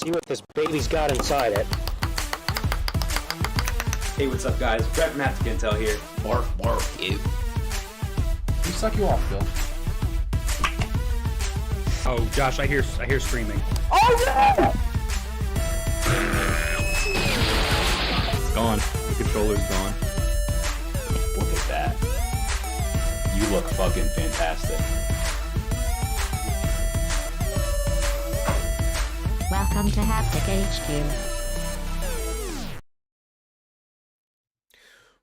See what this baby's got inside it. Hey, what's up, guys? Brett from Hapticast Intro here. Barf, barf, ew. Who suck you off, Bill? Oh, Josh, I hear screaming. Oh no! It's gone. The controller's gone. Look at that. You look fucking fantastic. Welcome to Haptic HQ.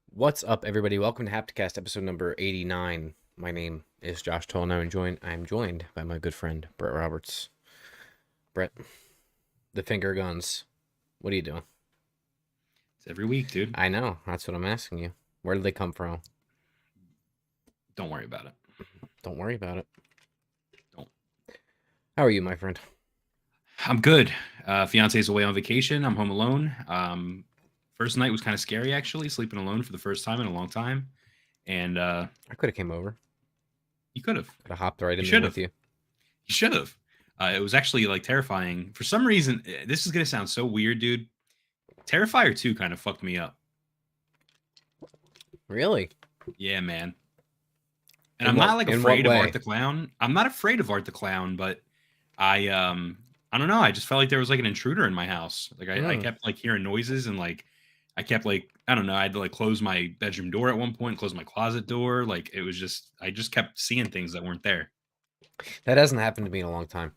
What's up, everybody? Welcome to Hapticast episode number 89. My name is Josh Toll, and I'm joined by my good friend, Brett Roberts. Brett, the finger guns. What are you doing? It's every week, dude. I know. That's what I'm asking you. Where did they come from? Don't worry about it. Don't worry about it. Don't. How are you, my friend? I'm good. Fiance's away on vacation. I'm home alone. First night was kind of scary, actually, sleeping alone for the first time in a long time. And I could have came over. You could have. Could have hopped right in there with you. You should have. It was actually like terrifying. For some reason, this is going to sound so weird, dude. Terrifier 2 kind of fucked me up. Really? Yeah, man. And I'm not like afraid of Art the Clown. I'm not afraid of Art the Clown, but I don't know. I just felt like there was like an intruder in my house. Like I kept like hearing noises and like I kept like, I don't know. I had to like close my bedroom door at one point, close my closet door. Like it was just, I just kept seeing things that weren't there. That hasn't happened to me in a long time.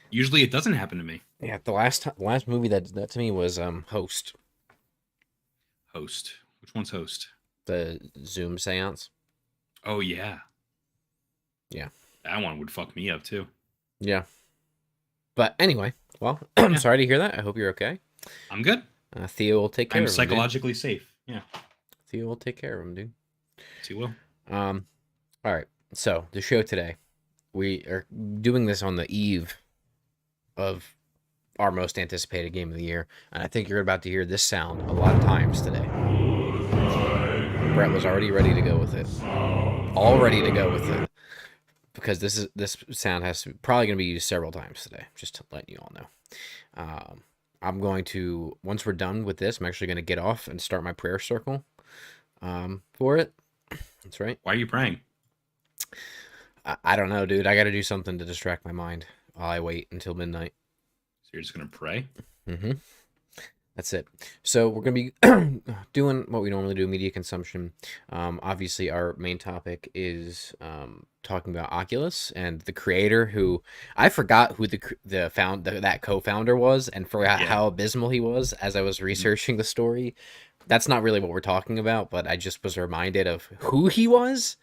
Usually it doesn't happen to me. Yeah, the last movie that did that to me was Host. Host. Which one's Host? The Zoom seance. Oh, yeah. Yeah. That one would fuck me up too. Yeah. But anyway, well, I'm sorry to hear that. I hope you're okay. I'm good. Theo will take care of him. I'm psychologically safe. Yeah. Theo will take care of him, dude. He will. All right. So the show today, we are doing this on the eve of our most anticipated game of the year, and I think you're about to hear this sound a lot of times today. Brett was already ready to go with it. All ready to go with it. Because this sound has probably going to be used several times today, just to let you all know. I'm going to, once we're done with this, I'm actually going to get off and start my prayer circle for it. That's right. Why are you praying? I don't know, dude. I got to do something to distract my mind while I wait until midnight. So you're just going to pray? Mm-hmm. That's it. So we're going to be doing what we normally do, media consumption. Obviously, our main topic is talking about Oculus and the creator, who I forgot who that co-founder was, and forgot how abysmal he was as I was researching the story. That's not really what we're talking about, but I just was reminded of who he was,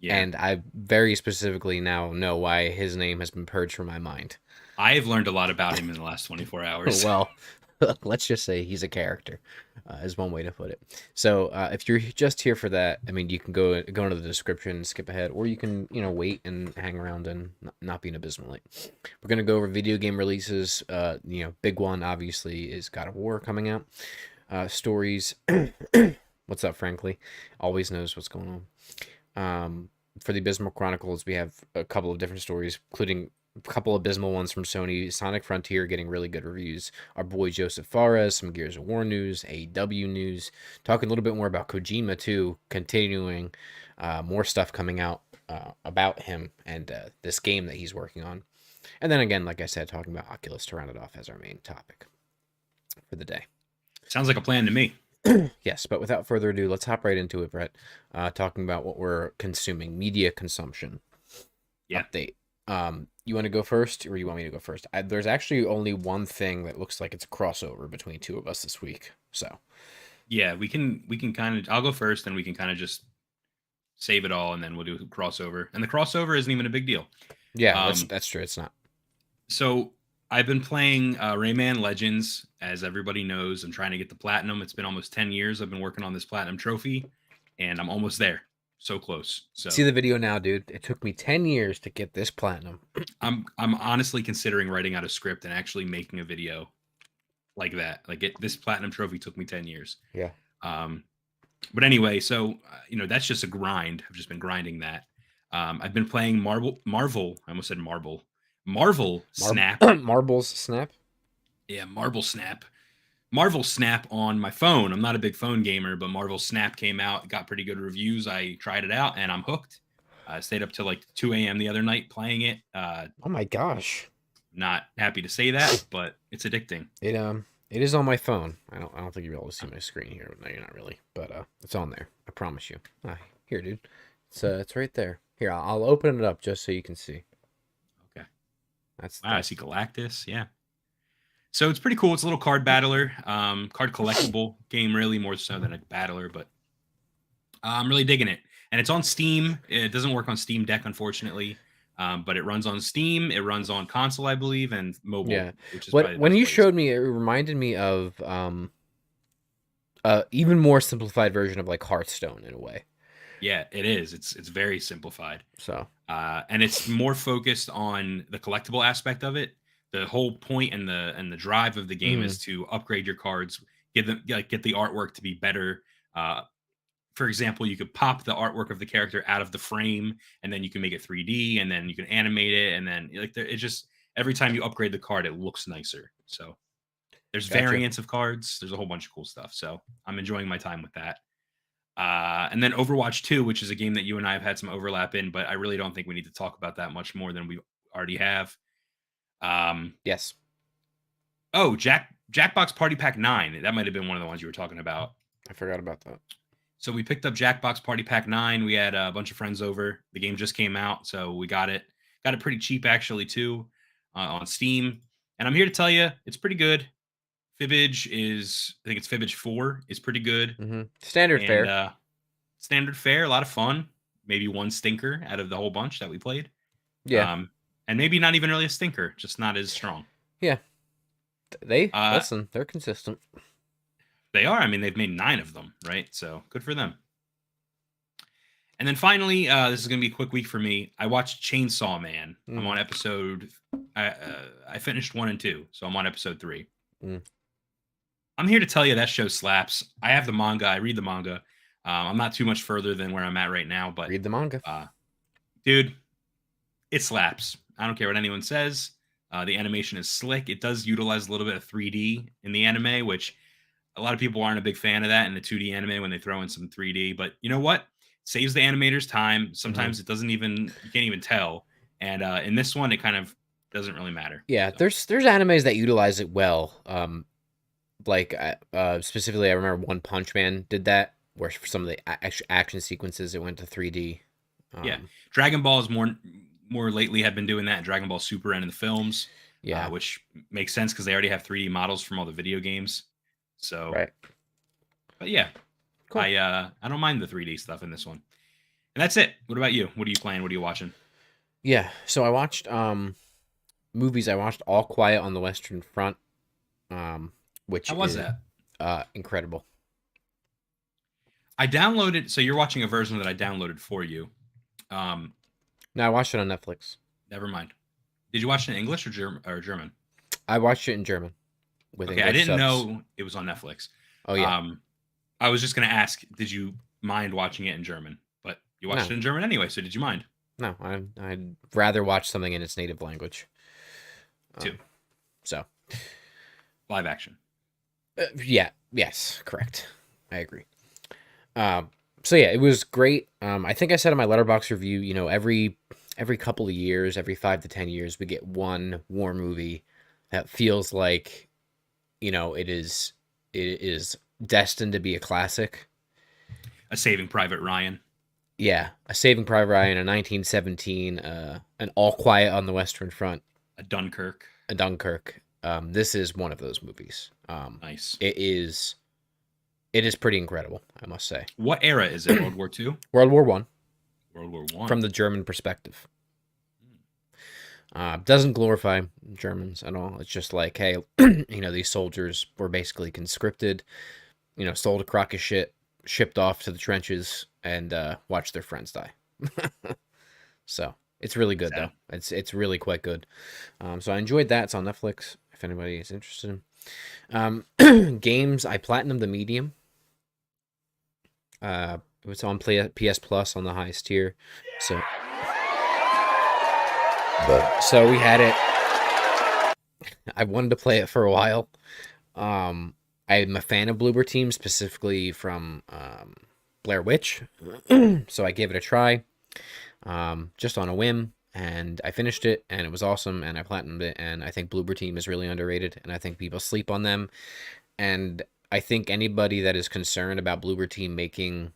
and I very specifically now know why his name has been purged from my mind. I have learned a lot about him in the last 24 hours. Well, let's just say he's a character, is one way to put it. So if you're just here for that, I mean, you can go into the description, skip ahead, or you can, wait and hang around and not be an abysmal late. We're going to go over video game releases. Big one, obviously, is God of War coming out. Stories. What's up, frankly? Always knows what's going on. For the Abysmal Chronicles, we have a couple of different stories, including a couple abysmal ones from Sony. Sonic Frontier getting really good reviews. Our boy Josef Fares, some Gears of War news, AEW news. Talking a little bit more about Kojima too, continuing more stuff coming out about him and this game that he's working on. And then again, like I said, talking about Oculus to round it off as our main topic for the day. Sounds like a plan to me. Yes, but without further ado, let's hop right into it, Brett. Talking about what we're consuming, media consumption. Yeah. Update. You want to go first, or you want me to go first? There's actually only one thing that looks like it's a crossover between two of us this week. So, yeah, we can kind of. I'll go first, and we can kind of just save it all, and then we'll do a crossover. And the crossover isn't even a big deal. Yeah, that's true. It's not. So I've been playing Rayman Legends, as everybody knows. I'm trying to get the platinum. It's been almost 10 years. I've been working on this platinum trophy, and I'm almost there. So close. So see the video now, dude. It took me 10 years to get this platinum. I'm honestly considering writing out a script and actually making a video like that. Like this platinum trophy took me 10 years. Yeah. But anyway, so that's just a grind. I've just been grinding that. I've been playing Marvel. I almost said Marvel. Snap. Marbles Snap. Yeah, Marvel Snap. Marvel Snap on my phone. I'm not a big phone gamer, but Marvel Snap came out. It got pretty good reviews. I tried it out, and I'm hooked. I stayed up till like 2 a.m. the other night playing it. Oh my gosh. Not happy to say that, but it's addicting. It is on my phone. I don't think you'll be able to see my screen here. No, you're not really, but it's on there. I promise you. Here, dude. It's right there. Here, I'll open it up just so you can see. Okay. That's I see Galactus. Yeah. So it's pretty cool. It's a little card battler, card collectible game, really more so than a battler, but I'm really digging it. And it's on Steam. It doesn't work on Steam Deck, unfortunately, but it runs on Steam. It runs on console, I believe, and mobile. Yeah. Which is when you showed me, it reminded me of even more simplified version of like Hearthstone in a way. Yeah, it is. It's very simplified. So, and it's more focused on the collectible aspect of it. The whole point and the drive of the game is to upgrade your cards, get the artwork to be better. For example, you could pop the artwork of the character out of the frame, and then you can make it 3D, and then you can animate it, and then it just every time you upgrade the card, it looks nicer. So there's variants of cards. There's a whole bunch of cool stuff. So I'm enjoying my time with that. And then Overwatch 2, which is a game that you and I have had some overlap in, but I really don't think we need to talk about that much more than we already have. yes. Oh, Jackbox Party Pack 9. That might have been one of the ones you were talking about. I forgot about that. So we picked up Jackbox Party Pack 9. We had a bunch of friends over. The game just came out, so we got it. Got it pretty cheap, actually, too, on Steam. And I'm here to tell you, it's pretty good. Fibbage is, I think it's Fibbage 4 is pretty good. Standard fare. Standard fare, a lot of fun. Maybe one stinker out of the whole bunch that we played. Yeah. And maybe not even really a stinker, just not as strong. Yeah. Listen, they're consistent. They are. I mean, they've made 9 of them, right? So good for them. And then finally, this is going to be a quick week for me. I watched Chainsaw Man. I'm on episode... I finished 1 and 2, so I'm on episode 3. I'm here to tell you that show slaps. I have the manga. I read the manga. I'm not too much further than where I'm at right now, but... Read the manga. Dude, it slaps. I don't care what anyone says. The animation is slick. It does utilize a little bit of 3D in the anime, which a lot of people aren't a big fan of that in the 2D anime when they throw in some 3D. But you know what? It saves the animators time. Sometimes it doesn't even, you can't even tell. And in this one, it kind of doesn't really matter. Yeah, so. There's animes that utilize it well. Specifically, I remember One Punch Man did that, where for some of the action sequences, it went to 3D. Yeah, Dragon Ball is more lately have been doing that. Dragon Ball Super and in the films, which makes sense because they already have 3D models from all the video games. So, right. But yeah, cool. I don't mind the 3D stuff in this one. And that's it. What about you? What are you playing? What are you watching? Yeah, so I watched movies. I watched All Quiet on the Western Front, which how was that? Incredible. I downloaded. So you're watching a version that I downloaded for you. No, I watched it on Netflix. Never mind. Did you watch it in English or German? I watched it in German. With English I didn't know it was on Netflix. Oh yeah. I was just gonna ask, did you mind watching it in German? But you watched it in German anyway, so did you mind? No, I'd rather watch something in its native language. Too. So. Live action. Yes, correct. I agree. So yeah, it was great. I think I said in my Letterboxd review, you know, every couple of years, every 5 to 10 years, we get one war movie that feels like, you know, it is destined to be a classic. A Saving Private Ryan. Yeah, a Saving Private Ryan, a 1917, an All Quiet on the Western Front, a Dunkirk. This is one of those movies. Nice. It is pretty incredible, I must say. What era is it? World War II? World War I. World War I. From the German perspective. Doesn't glorify Germans at all. It's just like, hey, you know, these soldiers were basically conscripted, you know, sold a crock of shit, shipped off to the trenches, and watched their friends die. So it's really good, though. It's really quite good. So I enjoyed that. It's on Netflix, if anybody is interested. Games, I platinumed the Medium. It's on PS Plus on the highest tier. So we had it. I wanted to play it for a while. I'm a fan of Bloober Team, specifically from Blair Witch. So I gave it a try, just on a whim, and I finished it, and it was awesome, and I platinumed it, and I think Bloober Team is really underrated, and I think people sleep on them, and I think anybody that is concerned about Bloober Team making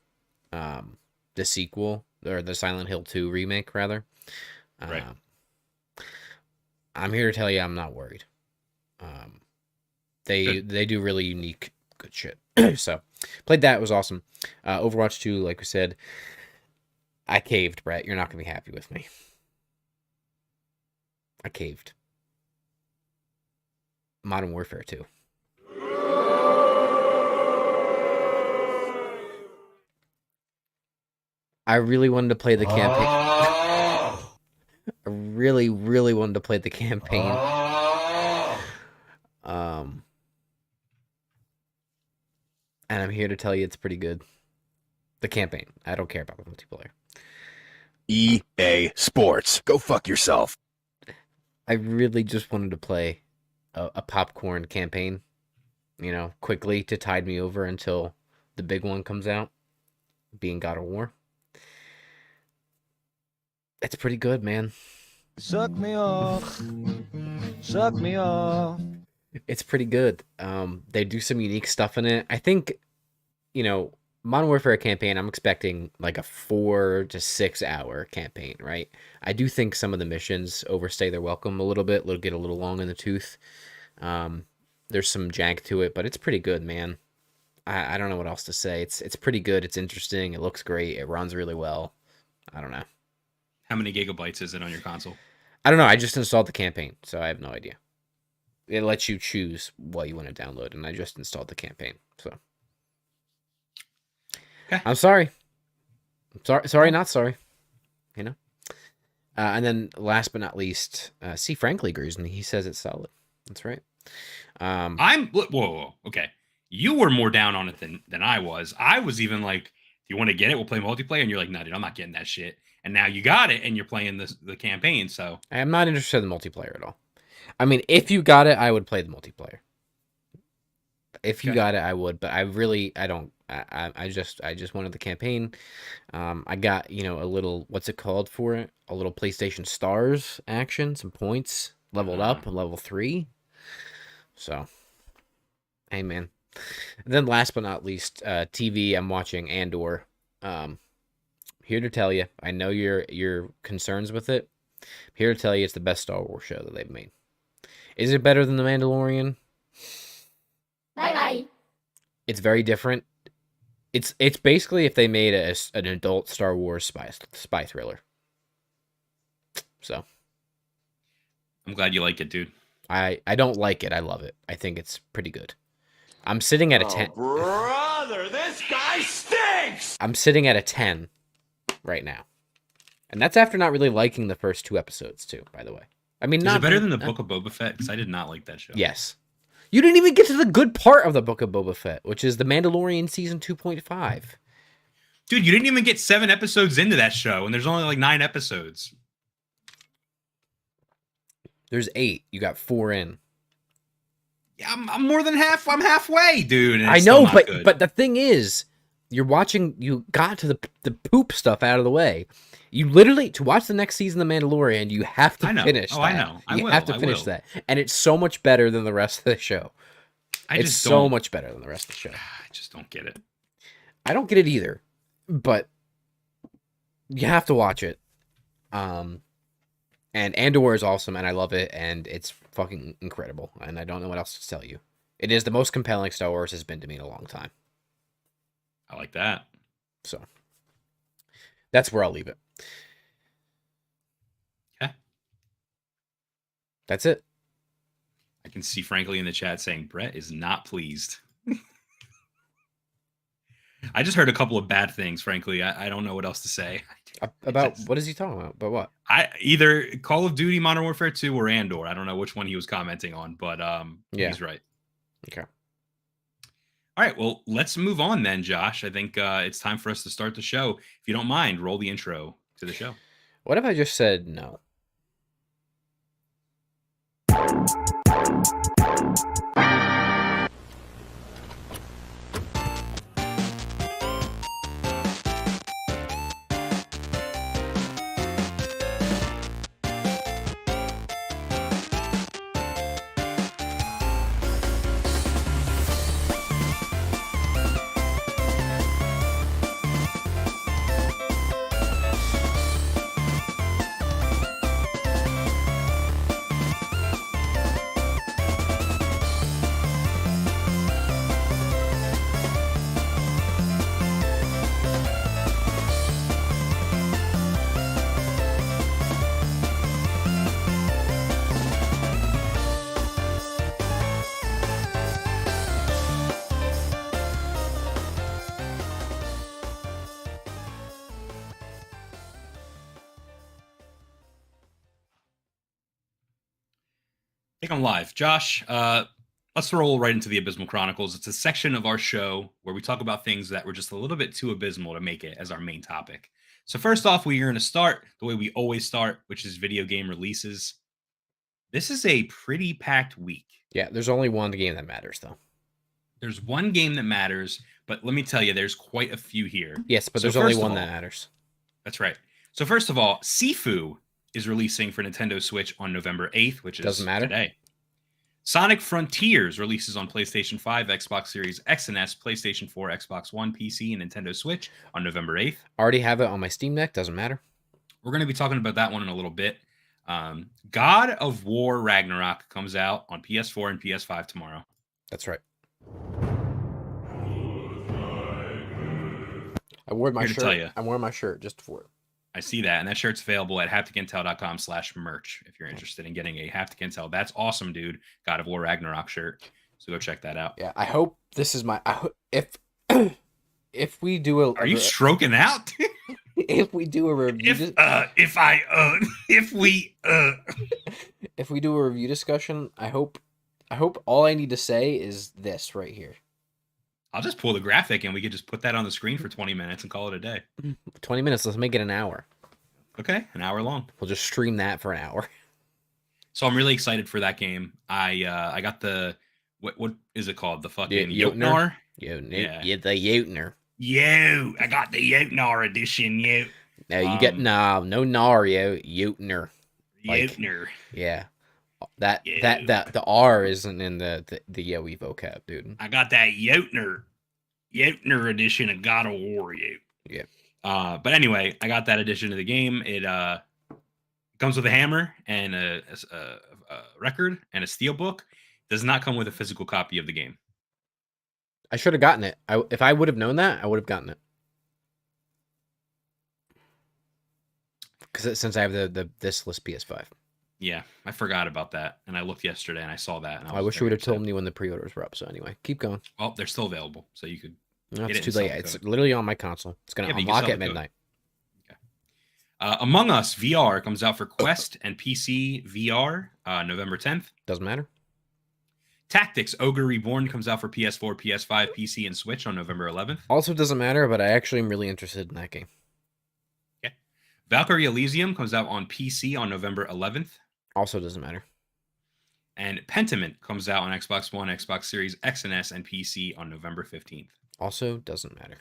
the sequel, or the Silent Hill 2 remake, rather, Right. I'm here to tell you I'm not worried. They do really unique, good shit. So, played that. It was awesome. Overwatch 2, like we said, I caved, Brett. You're not going to be happy with me. I caved. Modern Warfare 2. I really wanted to play the campaign. I really, really wanted to play the campaign. And I'm here to tell you it's pretty good. The campaign. I don't care about the multiplayer. EA Sports. Go fuck yourself. I really just wanted to play a popcorn campaign, you know, quickly to tide me over until the big one comes out, being God of War. It's pretty good, man. Suck me off. Suck me off. It's pretty good. They do some unique stuff in it. I think, you know, Modern Warfare campaign, I'm expecting like a 4 to 6 hour campaign, right? I do think some of the missions overstay their welcome a little bit. They'll get a little long in the tooth. There's some jank to it, but it's pretty good, man. I don't know what else to say. It's pretty good. It's interesting. It looks great. It runs really well. I don't know. How many gigabytes is it on your console? I don't know. I just installed the campaign, so I have no idea. It lets you choose what you want to download, and I just installed the campaign. So, okay. I'm sorry. Sorry, not sorry. You know. And then, last but not least, C. Frankly agrees, and he says it's solid. That's right. Whoa. Okay, you were more down on it than I was. I was even like, "Do you want to get it? We'll play multiplayer." And you're like, "No, dude, I'm not getting that shit." And now you got it, and you're playing the campaign. So I am not interested in the multiplayer at all. I mean, if you got it, I would play the multiplayer. If you got it, I would, but I don't. I just wanted the campaign. I got, you know, a little, what's it called for it? A little PlayStation Stars action, some points, leveled up, level 3. So, hey man. And then last but not least, TV. I'm watching Andor. Here to tell you, I know your concerns with it. I'm here to tell you, it's the best Star Wars show that they've made. Is it better than The Mandalorian? Bye-bye. It's very different. It's basically if they made an adult Star Wars spy thriller. So, I'm glad you like it, dude. I don't like it. I love it. I think it's pretty good. I'm sitting at a 10. Brother, this guy stinks! I'm sitting at a 10 right now. And that's after not really liking the first 2 episodes too, by the way. I mean, Is it better than the Book of Boba Fett? Because I did not like that show. Yes. You didn't even get to the good part of the Book of Boba Fett, which is The Mandalorian Season 2.5. Dude, you didn't even get 7 episodes into that show, and there's only like 9 episodes. There's 8. You got 4 in. Yeah, I'm more than half. I'm halfway, dude. I know, but the thing is, you're watching. You got to the poop stuff out of the way. You literally, to watch the next season of The Mandalorian, you have to finish. I know. You have to finish that, and it's so much better than the rest of the show. It's so much better than the rest of the show. I just don't get it. I don't get it either, but you have to watch it. And Andor is awesome, and I love it, and it's fucking incredible, and I don't know what else to tell you. It is the most compelling Star Wars has been to me in a long time. I like that. So, that's where I'll leave it. Okay. That's it. I can see Frankly in the chat saying Brett is not pleased. I just heard a couple of bad things, frankly. I don't know what else to say. About what is he talking about? About what? Either Call of Duty Modern Warfare 2 or Andor. I don't know which one he was commenting on, but yeah. He's right. Okay. All right, well, let's move on then, Josh. I think it's time for us to start the show. If you don't mind, roll the intro to the show. What if I just said no? Think I'm live. Josh, let's roll right into the Abysmal Chronicles. It's a section of our show where we talk about things that were just a little bit too abysmal to make it as our main topic. So first off, we're going to start the way we always start, which is video game releases. This is a pretty packed week. Yeah, there's only one game that matters, though. There's one game that matters, but let me tell you, there's quite a few here. Yes, but there's only one that matters. That's right. So first of all, Sifu is releasing for Nintendo Switch on November 8th, which is today. Sonic Frontiers releases on PlayStation 5, Xbox Series X and S, PlayStation 4, Xbox One, PC, and Nintendo Switch on November 8th. Already have it on my Steam Deck. Doesn't matter. We're going to be talking about that one in a little bit. God of War Ragnarok comes out on PS4 and PS5 tomorrow. That's right. I wore my shirt. I'm wearing my shirt just for it. I see that, and that shirt's available at hapticintel.com/merch if you're interested in getting a Haptic Intel. That's awesome, dude. God of War Ragnarok shirt. So go check that out. Yeah, I hope this is my. if we do a. Are you stroking out? If we do a review. If we do a review discussion, I hope all I need to say is this right here. I'll just pull the graphic and we could just put that on the screen for 20 minutes and call it a day. 20 minutes. Let's make it an hour. Okay, an hour long. We'll just stream that for an hour. So I'm really excited for that game. I got the what is it called? The fucking Jotnar? Yeah, the Jotnar. Yo, I got the Jotnar edition. Yo. No, you get no Nario Jotnar. Jotnar. Yeah. That the R isn't in the Yowie vocab, dude. I got that Jotnar edition of God of War. Yeah. But anyway, I got that edition of the game. It comes with a hammer and a record and a steelbook. Does not come with a physical copy of the game. I should have gotten it. If I would have known that, I would have gotten it. Because since I have the discless PS5. Yeah, I forgot about that, and I looked yesterday and I saw that. And I wish you would have told me when the pre-orders were up. So anyway, keep going. Well, they're still available, so you could. No, it's too late. It's literally on my console. It's gonna unlock at midnight. Okay. Among Us VR comes out for Quest and PC VR November 10th. Doesn't matter. Tactics Ogre Reborn comes out for PS4, PS5, PC, and Switch on November 11th. Also doesn't matter, but I actually am really interested in that game. Okay. Valkyrie Elysium comes out on PC on November 11th. Also doesn't matter. And Pentiment comes out on Xbox One, Xbox Series X and S, and PC on November 15th. Also doesn't matter.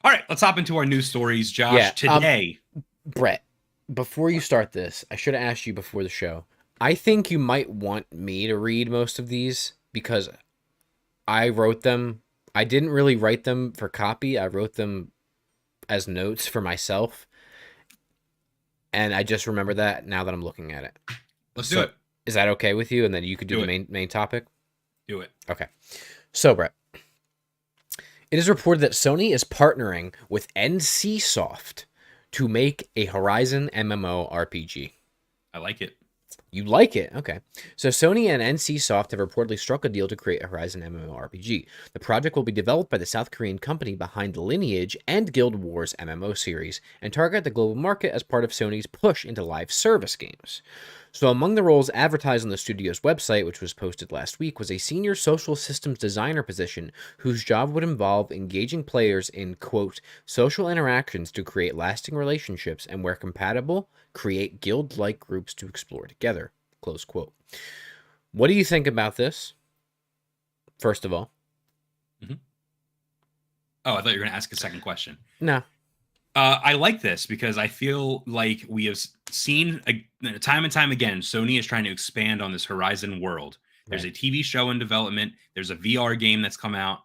All right, let's hop into our news stories, Josh. Yeah, today. Brett, before you start this, I should have asked you before the show. I think you might want me to read most of these because I wrote them. I didn't really write them for copy. I wrote them as notes for myself. And I just remember that now that I'm looking at it. Let's do it. Is that okay with you? And then you could do the main topic? Do it. Okay. So, Brett, it is reported that Sony is partnering with NCSoft to make a Horizon MMO RPG. I like it. You like it? Okay. So Sony and NCSoft have reportedly struck a deal to create a Horizon MMORPG. The project will be developed by the South Korean company behind the Lineage and Guild Wars MMO series and target the global market as part of Sony's push into live service games. So among the roles advertised on the studio's website, which was posted last week, was a senior social systems designer position whose job would involve engaging players in, quote, social interactions to create lasting relationships and where compatible, create guild-like groups to explore together, close quote. What do you think about this? First of all. Mm-hmm. Oh, I thought you were going to ask a second question. No. I like this because I feel like we have seen time and time again, Sony is trying to expand on this Horizon world. There's a TV show in development. There's a VR game that's come out.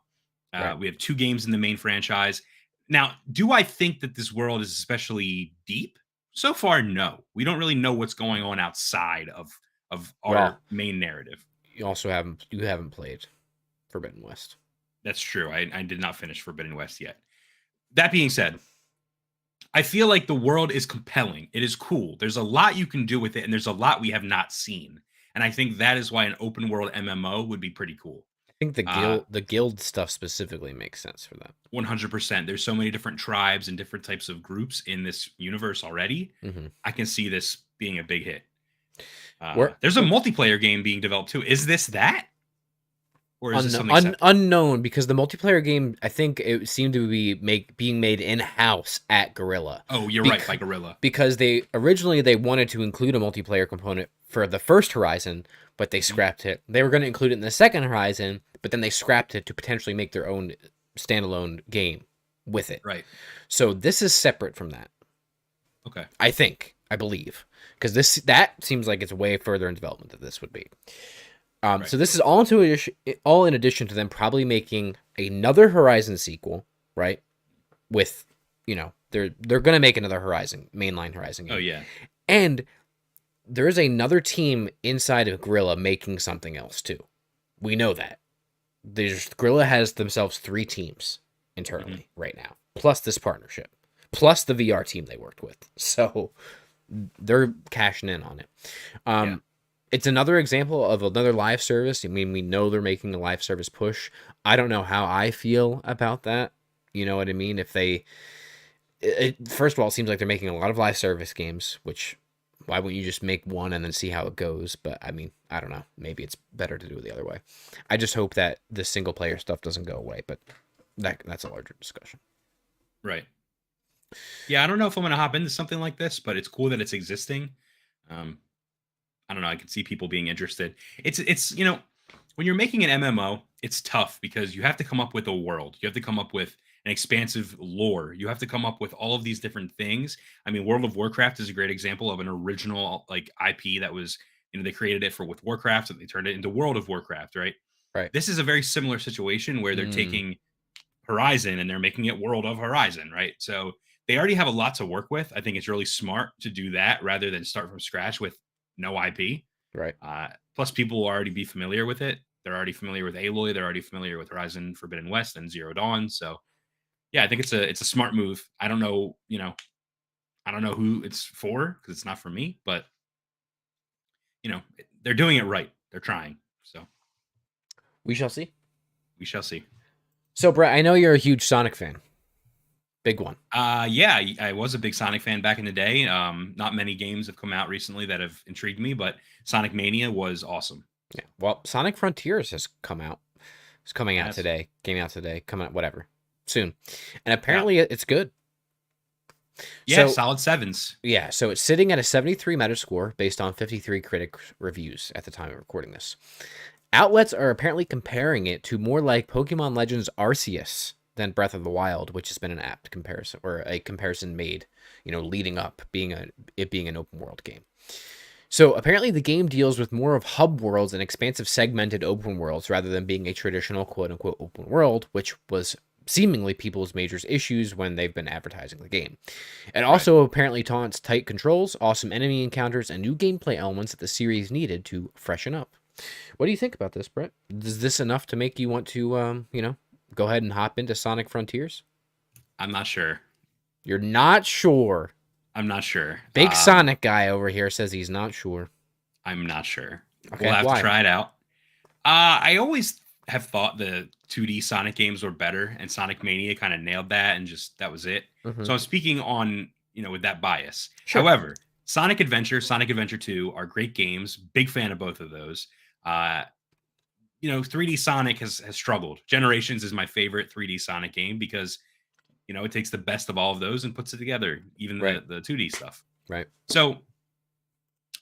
We have 2 games in the main franchise. Now, do I think that this world is especially deep? So far, no. We don't really know what's going on outside of our main narrative. You haven't played Forbidden West. That's true. I did not finish Forbidden West yet. That being said, I feel like the world is compelling. It is cool. There's a lot you can do with it, and there's a lot we have not seen. And I think that is why an open world MMO would be pretty cool. I think the guild stuff specifically makes sense for that. 100%. There's so many different tribes and different types of groups in this universe already. Mm-hmm. I can see this being a big hit. There's a multiplayer game being developed too. Is this that? Or is this something unknown? Because the multiplayer game, I think it seemed to be being made in-house at Guerrilla. Oh, you're right, by Guerrilla. Because they originally wanted to include a multiplayer component for the first Horizon, but they scrapped it. They were going to include it in the second Horizon, but then they scrapped it to potentially make their own standalone game with it. Right. So this is separate from that. Okay. I believe. Because that seems like it's way further in development than this would be. So this is all in addition to them probably making another Horizon sequel, right? With, they're going to make another mainline Horizon game. Oh, yeah. And there is another team inside of Guerrilla making something else, too. We know that. Guerrilla has themselves 3 teams internally right now, plus this partnership, plus the VR team they worked with. So they're cashing in on it. It's another example of another live service. I mean, we know they're making a live service push. I don't know how I feel about that. You know what I mean? First of all, it seems like they're making a lot of live service games, which why wouldn't you just make one and then see how it goes? But I mean, I don't know. Maybe it's better to do it the other way. I just hope that the single player stuff doesn't go away, but that's a larger discussion. Right. Yeah, I don't know if I'm going to hop into something like this, but it's cool that it's existing. I don't know. I can see people being interested. It's when you're making an MMO, it's tough because you have to come up with a world. You have to come up with an expansive lore. You have to come up with all of these different things. I mean, World of Warcraft is a great example of an original IP that was, they created it with Warcraft and they turned it into World of Warcraft, right? Right. This is a very similar situation where they're taking Horizon and they're making it World of Horizon, right? So they already have a lot to work with. I think it's really smart to do that rather than start from scratch with no IP. Right. Plus, people will already be familiar with it. They're already familiar with Aloy. They're already familiar with Horizon Forbidden West and Zero Dawn. So, yeah, I think it's a smart move. I don't know, I don't know who it's for because it's not for me, but they're doing it right. They're trying. So, we shall see. We shall see. So, Brett, I know you're a huge Sonic fan. Big one. Yeah, I was a big Sonic fan back in the day. Not many games have come out recently that have intrigued me, but Sonic Mania was awesome. Yeah. Well, Sonic Frontiers has come out. It's coming out today. Came out today. Coming out, whatever. Soon. And apparently it's good. Yeah, so, solid 7s. Yeah, so it's sitting at a 73 Metascore based on 53 critic reviews at the time of recording this. Outlets are apparently comparing it to more like Pokemon Legends Arceus than Breath of the Wild, which has been an apt comparison, or a comparison made, leading up, it being an open world game. So apparently the game deals with more of hub worlds and expansive segmented open worlds rather than being a traditional quote-unquote open world, which was seemingly people's major issues when they've been advertising the game. It also apparently taunts tight controls, awesome enemy encounters, and new gameplay elements that the series needed to freshen up. What do you think about this, Brett? Is this enough to make you want to, go ahead and hop into Sonic Frontiers? I'm not sure. You're not sure? I'm not sure. Big Sonic guy over here says he's not sure. I'm not sure. Okay, we'll have to try it out. I always have thought the 2D Sonic games were better, and Sonic Mania kind of nailed that, and that was it. Mm-hmm. So I'm speaking on, with that bias. Sure. However, Sonic Adventure, Sonic Adventure 2 are great games. Big fan of both of those. 3D Sonic has struggled. Generations is my favorite 3D Sonic game because, it takes the best of all of those and puts it together, even Right. the 2D stuff. Right. So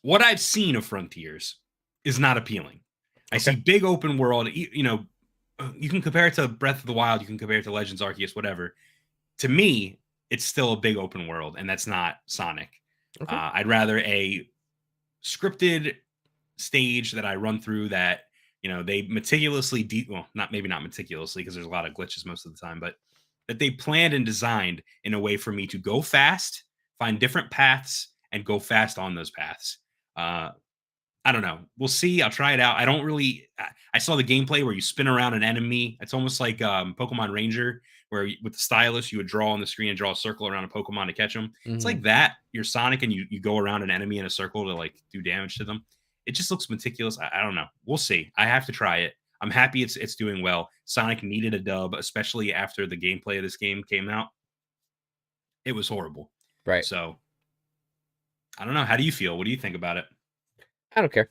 what I've seen of Frontiers is not appealing. I see big open world, you can compare it to Breath of the Wild, you can compare it to Legends Arceus, whatever. To me, it's still a big open world, and that's not Sonic. Okay. I'd rather a scripted stage that I run through that, they meticulously, not meticulously, because there's a lot of glitches most of the time, but that they planned and designed in a way for me to go fast, find different paths, and go fast on those paths. I don't know. We'll see. I'll try it out. I saw the gameplay where you spin around an enemy. It's almost like Pokemon Ranger, where with the stylus, you would draw on the screen and draw a circle around a Pokemon to catch them. It's like that. You're Sonic and you go around an enemy in a circle to like do damage to them. It just looks meticulous. I don't know. We'll see. I have to try it. I'm happy it's doing well. Sonic needed a dub, especially after the gameplay of this game came out. It was horrible. Right. So I don't know. How do you feel? What do you think about it? I don't care.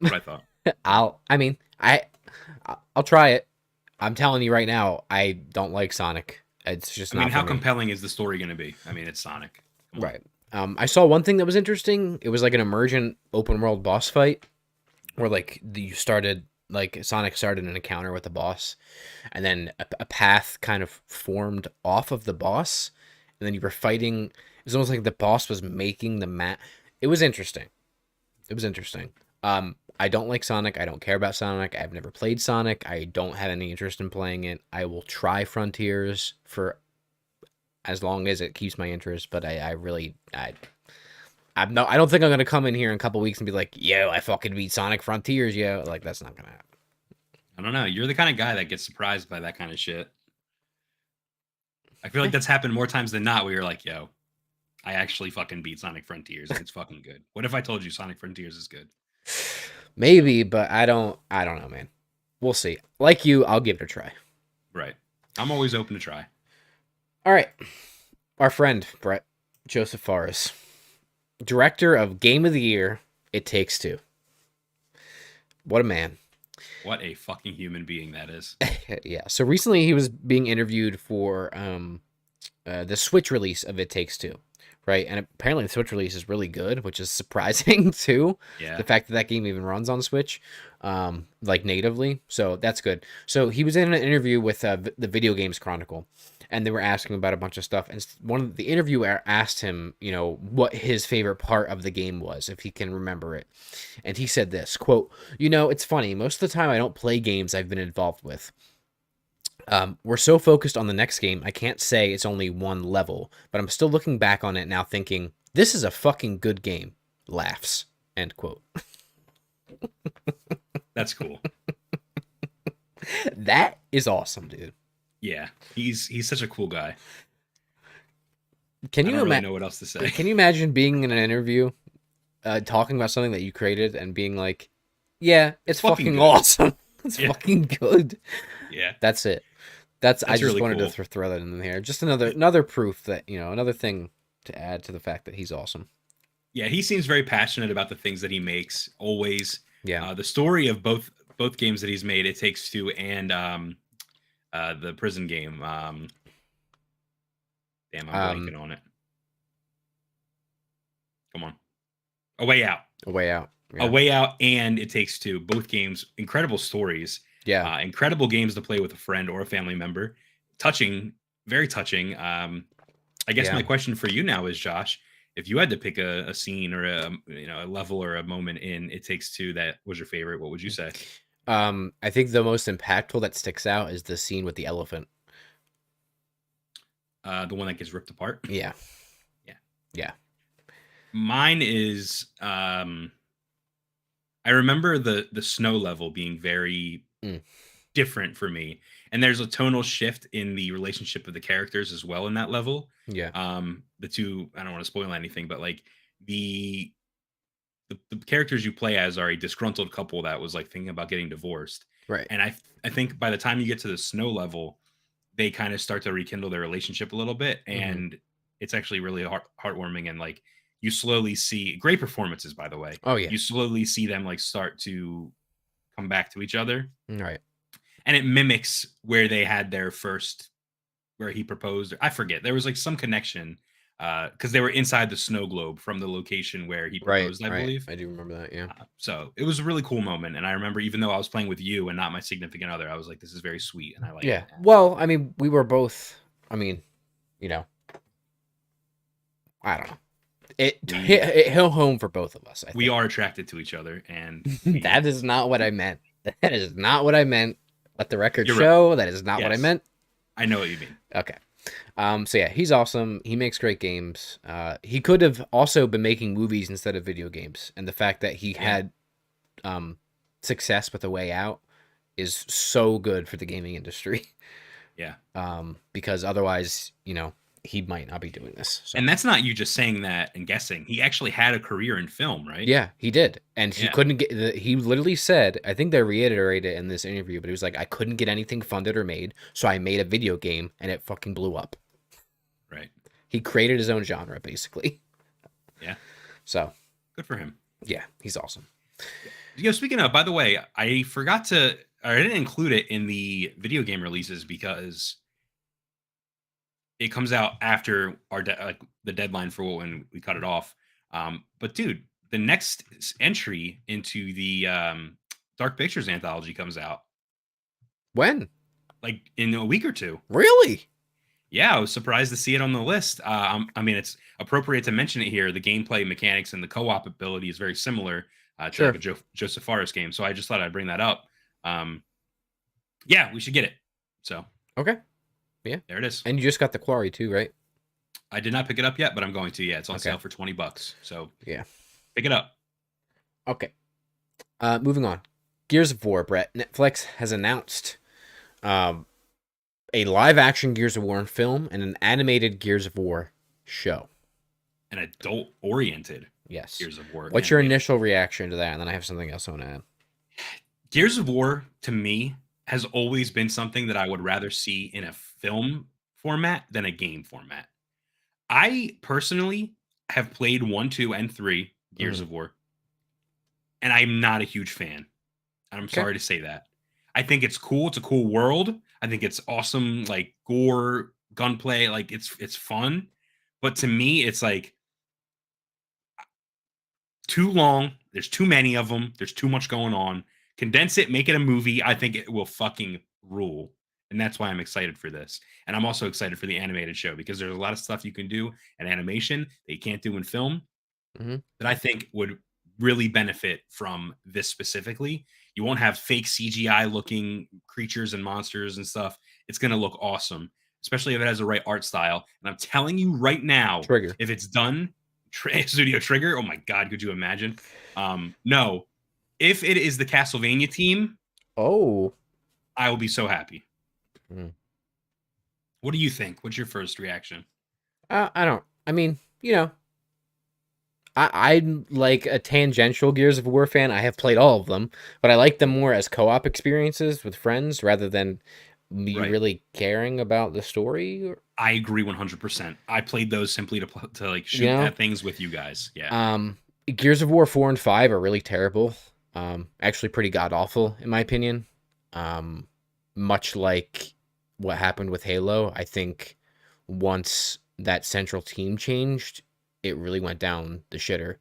What I thought. I'll try it. I'm telling you right now, I don't like Sonic. It's just not. How compelling is the story going to be? It's Sonic. Right. I saw one thing that was interesting. It was like an emergent open world boss fight where like Sonic started an encounter with the boss, and then a path kind of formed off of the boss, and then you were fighting. It was almost like the boss was making the map. It was interesting. I don't like Sonic. I don't care about Sonic. I've never played Sonic. I don't have any interest in playing it. I will try Frontiers for as long as it keeps my interest, but I don't think I'm gonna come in here in a couple weeks and be like, yo, I fucking beat Sonic Frontiers, yo. Like, that's not gonna happen. I don't know. You're the kind of guy that gets surprised by that kind of shit. I feel like that's happened more times than not where you're like, yo, I actually fucking beat Sonic Frontiers and it's fucking good. What if I told you Sonic Frontiers is good? Maybe, but I don't know, man. We'll see. Like you, I'll give it a try. Right. I'm always open to try. All right. Our friend, Brett, Josef Fares, director of Game of the Year, It Takes Two. What a man. What a fucking human being that is. Yeah. So recently he was being interviewed for the Switch release of It Takes Two. Right, and apparently the Switch release is really good, which is surprising too. Yeah. The fact that game even runs on Switch, like natively, so that's good. So he was in an interview with the Video Games Chronicle, and they were asking about a bunch of stuff. And one of the interviewer asked him, what his favorite part of the game was, if he can remember it. And he said this quote: "It's funny. Most of the time, I don't play games I've been involved with. We're so focused on the next game, I can't say it's only one level, but I'm still looking back on it now thinking, this is a fucking good game. Laughs." End quote. That's cool. That is awesome, dude. Yeah, he's such a cool guy. Can you really know what else to say? Can you imagine being in an interview, talking about something that you created and being like, yeah, it's fucking awesome. It's fucking good. Yeah. That's it. I just really wanted cool. to throw that in there. Just another proof that, another thing to add to the fact that he's awesome. Yeah, he seems very passionate about the things that he makes, always. Yeah. The story of both games that he's made, It Takes Two and the prison game. Damn, I'm blanking on it. Come on. A Way Out. A Way Out. Yeah. A Way Out and It Takes Two. Both games, incredible stories. Yeah. Incredible games to play with a friend or a family member. Touching, very touching. I guess my question for you now is, Josh, if you had to pick a scene or a level or a moment in It Takes Two that was your favorite, what would you say? I think the most impactful that sticks out is the scene with the elephant. The one that gets ripped apart? Yeah. Yeah. Mine is I remember the snow level being very different for me, and there's a tonal shift in the relationship of the characters as well in that level. Yeah. The two, I don't want to spoil anything, but like the characters you play as are a disgruntled couple that was like thinking about getting divorced, Right. and I think by the time you get to the snow level, they kind of start to rekindle their relationship a little bit, and it's actually really heartwarming, and like you slowly see great performances, by the way. Oh yeah. You slowly see them like start to come back to each other. Right. And it mimics where they had their first, where he proposed. I forget. There was like some connection because they were inside the snow globe from the location where he proposed, I believe. I do remember that, yeah. So it was a really cool moment. And I remember, even though I was playing with you and not my significant other, I was like, this is very sweet. And I like it. Well, I mean, we were both, I mean, you know, I don't know. It hit home for both of us. I think. We are attracted to each other. And that is not what I meant. That is not what I meant. Let the record You're show. right. That is not what I Yes. meant. I know what you mean. Okay. So yeah, he's awesome. He makes great games. He could have also been making movies instead of video games. And the fact that he had success with A Way Out is so good for the gaming industry. Yeah. Because otherwise, you know, he might not be doing this. So. And that's not you just saying that and guessing. He actually had a career in film, right? Yeah, he did. And he couldn't get he literally said, I think they reiterated it in this interview, but he was like, I couldn't get anything funded or made, so I made a video game and it fucking blew up. Right. He created his own genre, basically. Yeah. So good for him. Yeah, he's awesome. Speaking of, by the way, I didn't include it in the video game releases because it comes out after our the deadline for when we cut it off. But dude, the next entry into the Dark Pictures anthology comes out. When? Like in a week or two. Really? Yeah, I was surprised to see it on the list. I mean, it's appropriate to mention it here. The gameplay mechanics and the co-op ability is very similar to like a Josef Fares game. So I just thought I'd bring that up. Yeah, we should get it. So okay. Yeah. There it is. And you just got the Quarry too, right? I did not pick it up yet, but I'm going to. Yeah, it's on sale for $20. So yeah, pick it up. Okay. Moving on. Gears of War, Brett. Netflix has announced a live action Gears of War film and an animated Gears of War show. An adult oriented Gears of War. What's your initial reaction to that? And then I have something else I want to add. Gears of War, to me, has always been something that I would rather see in a film format than a game format. I personally have played 1, 2, and 3 Gears of War, and I'm not a huge fan. I'm sorry to say that. I think it's cool. It's a cool world. I think it's awesome, like gore, gunplay. Like it's fun. But to me, it's like too long. There's too many of them. There's too much going on. Condense it, make it a movie. I think it will fucking rule. And that's why I'm excited for this. And I'm also excited for the animated show because there's a lot of stuff you can do in animation that you can't do in film that I think would really benefit from this specifically. You won't have fake CGI looking creatures and monsters and stuff. It's going to look awesome, especially if it has the right art style. And I'm telling you right now, if it's done, Studio Trigger, oh my God, could you imagine? No. If it is the Castlevania team, I will be so happy. What do you think? What's your first reaction? I mean, you know, I'm like a tangential Gears of War fan. I have played all of them, but I like them more as co-op experiences with friends rather than me really caring about the story. I agree 100%. I played those simply to like shoot at things with you guys. Yeah. Gears of War 4 and 5 are really terrible. Actually pretty god-awful, in my opinion. Much like what happened with Halo, I think once that central team changed, it really went down the shitter.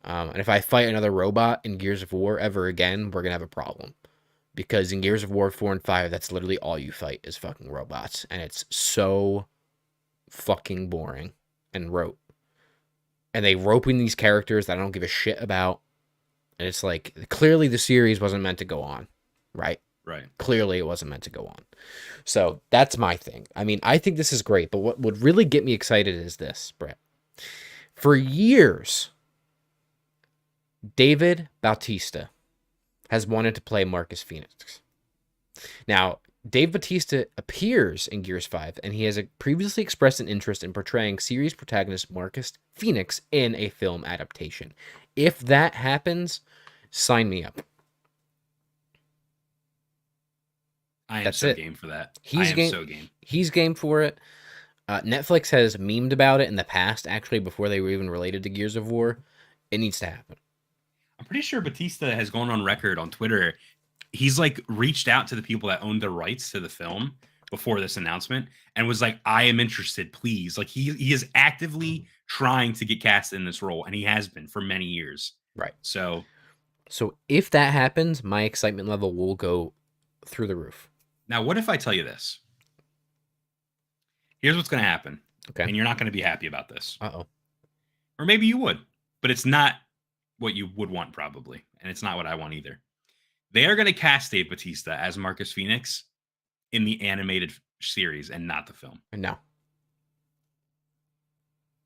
And if I fight another robot in Gears of War ever again, we're going to have a problem. Because in Gears of War 4 and 5, that's literally all you fight is fucking robots. And it's so fucking boring and rote. And they rope in these characters that I don't give a shit about. And it's like, clearly the series wasn't meant to go on, right? Right. Clearly it wasn't meant to go on. So that's my thing. I mean, I think this is great, but what would really get me excited is this, Brett. For years, David Bautista has wanted to play Marcus Phoenix. Now, Dave Bautista appears in Gears 5, and he has previously expressed an interest in portraying series protagonist Marcus Phoenix in a film adaptation. If that happens, sign me up. I am game for that. He's game for it. Netflix has memed about it in the past, actually, before they were even related to Gears of War. It needs to happen. I'm pretty sure Batista has gone on record on Twitter. He's like reached out to the people that owned the rights to the film before this announcement and was like, I am interested, please. Like he is actively trying to get cast in this role, and he has been for many years. Right. So if that happens, my excitement level will go through the roof. now what if I tell you this? Here's what's going to happen. Okay. And you're not going to be happy about this. Uh-oh. Or maybe you would, but it's not what you would want probably. And it's not what I want either. They are going to cast Dave Bautista as Marcus Phoenix in the animated series and not the film. No.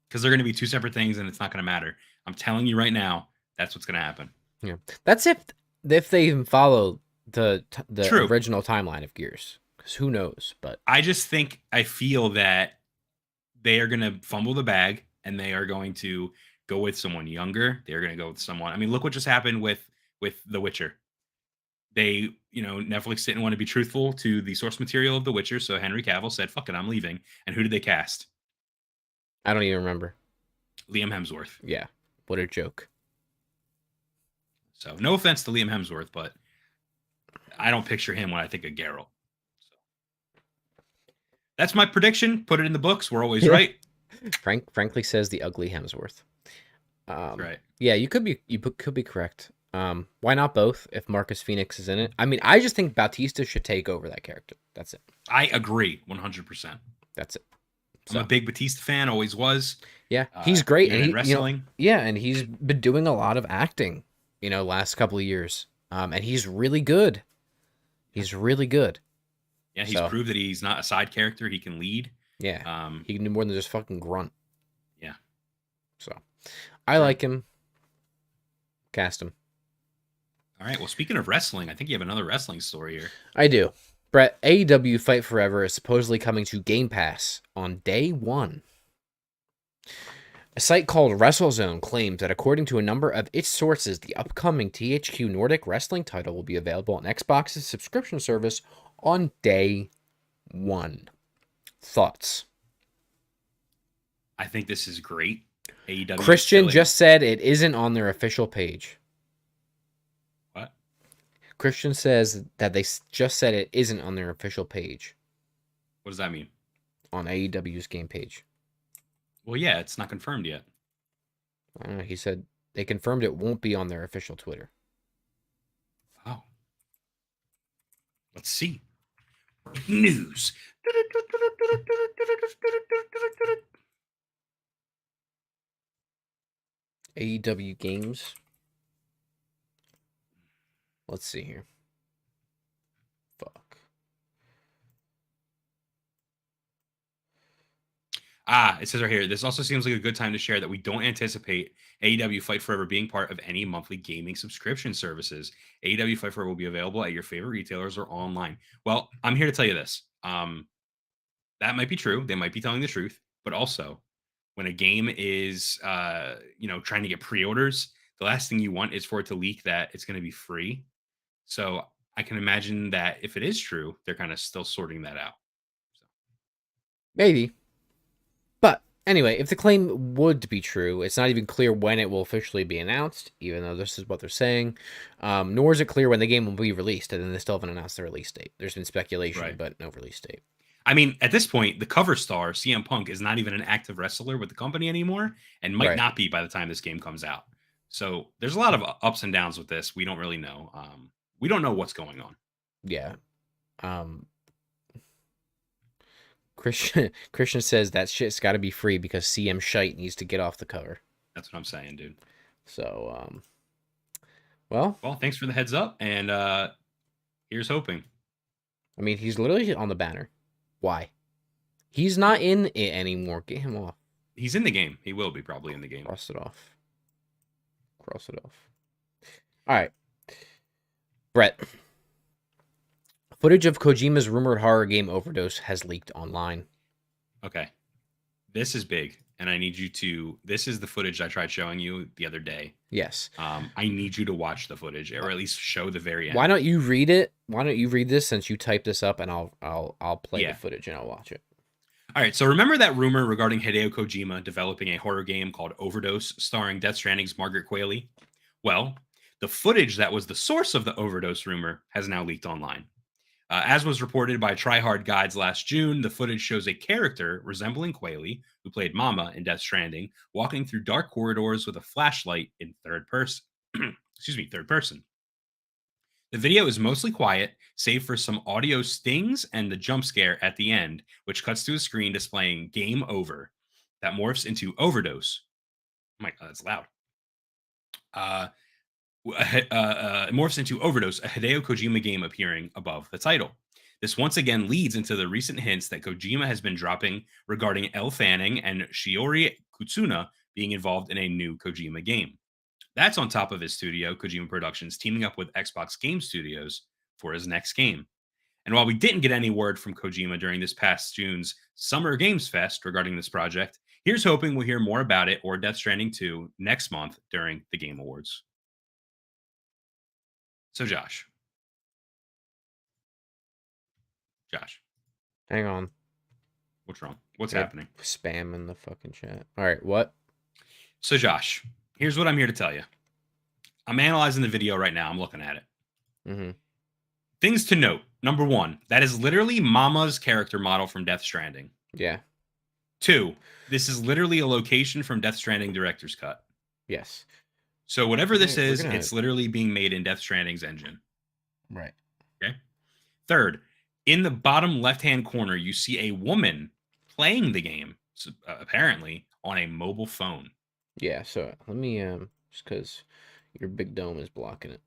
Because they're going to be two separate things and it's not going to matter. I'm telling you right now, that's what's going to happen. Yeah. That's if they even follow the True. original timeline of Gears. Because who knows? But I feel that they are going to fumble the bag and they are going to go with someone younger. They're going to go with someone. I mean, look what just happened with The Witcher. They, Netflix didn't want to be truthful to the source material of The Witcher. So Henry Cavill said, fuck it, I'm leaving. And who did they cast? I don't even remember. Liam Hemsworth. Yeah. What a joke. So no offense to Liam Hemsworth, but I don't picture him when I think of Geralt. So that's my prediction. Put it in the books. We're always right. Frankly says the ugly Hemsworth. Right. Yeah, you could be correct. Why not both if Marcus Phoenix is in it? I mean, I just think Bautista should take over that character. That's it. I agree 100%. That's it. I'm a big Batista fan, always was. Yeah, he's great. And in wrestling. And he's been doing a lot of acting, last couple of years. And he's really good. He's really good. Yeah, he's proved that he's not a side character. He can lead. Yeah. He can do more than just fucking grunt. Yeah. So, I like him. Cast him. All right. Well, speaking of wrestling, I think you have another wrestling story here. I do. Brett, AEW Fight Forever is supposedly coming to Game Pass on day 1. A site called WrestleZone claims that according to a number of its sources, the upcoming THQ Nordic wrestling title will be available on Xbox's subscription service on day 1. Thoughts? I think this is great. AEW Christian just said it isn't on their official page. What? Christian says that they just said it isn't on their official page. What does that mean? On AEW's game page. Well, yeah, it's not confirmed yet. I don't know. He said they confirmed it won't be on their official Twitter. Oh. Let's see. News. AEW games. Let's see here. Fuck. It says right here, this also seems like a good time to share that we don't anticipate AEW Fight Forever being part of any monthly gaming subscription services. AEW Fight Forever will be available at your favorite retailers or online. Well, I'm here to tell you this. That might be true. They might be telling the truth. But also, when a game is, trying to get pre-orders, the last thing you want is for it to leak that it's going to be free. So I can imagine that if it is true, they're kind of still sorting that out. So. Maybe. But anyway, if the claim would be true, it's not even clear when it will officially be announced, even though this is what they're saying. Nor is it clear when the game will be released, and then they still haven't announced the release date. There's been speculation, right, but no release date. I mean, at this point, the cover star, CM Punk, is not even an active wrestler with the company anymore and might not be by the time this game comes out. So there's a lot of ups and downs with this. We don't really know. We don't know what's going on. Yeah. Christian says that shit's got to be free because CM Shite needs to get off the cover. That's what I'm saying, dude. So, well, thanks for the heads up, and here's hoping. I mean, he's literally on the banner. Why? He's not in it anymore. Get him off. He's in the game. He will be probably in the game. Cross it off. Cross it off. All right. Brett. Footage of Kojima's rumored horror game Overdose has leaked online. Okay. This is big, and I need you to... This is the footage I tried showing you the other day. Yes. I need you to watch the footage, or at least show the very end. Why don't you read it? Why don't you read this since you typed this up, and I'll play the footage and I'll watch it. All right, so remember that rumor regarding Hideo Kojima developing a horror game called Overdose starring Death Stranding's Margaret Qualley? Well, the footage that was the source of the Overdose rumor has now leaked online. As was reported by Tryhard Guides last June, the footage shows a character resembling Qualley, who played Mama in Death Stranding, walking through dark corridors with a flashlight in third person. Third person. The video is mostly quiet, save for some audio stings and the jump scare at the end, which cuts to a screen displaying "Game Over" that morphs into "Overdose." Oh my God, that's loud. Morphs into "Overdose," a Hideo Kojima game appearing above the title. This once again leads into the recent hints that Kojima has been dropping regarding Elle Fanning and Shiori Kutsuna being involved in a new Kojima game. That's on top of his studio, Kojima Productions, teaming up with Xbox Game Studios for his next game. And while we didn't get any word from Kojima during this past June's Summer Games Fest regarding this project, here's hoping we'll hear more about it or Death Stranding 2 next month during the Game Awards. So, Josh. Hang on. What's wrong? What's happening? Spam in the fucking chat. All right, what? So, Josh, here's what I'm here to tell you. I'm analyzing the video right now. I'm looking at it. Mm-hmm. Things to note. Number one, that is literally Mama's character model from Death Stranding. Yeah. 2, this is literally a location from Death Stranding Director's Cut. Yes. So whatever this is, it's literally being made in Death Stranding's engine. Right. Okay. 3rd, in the bottom left-hand corner, you see a woman playing the game, apparently, on a mobile phone. Yeah, so let me, just because your big dome is blocking it.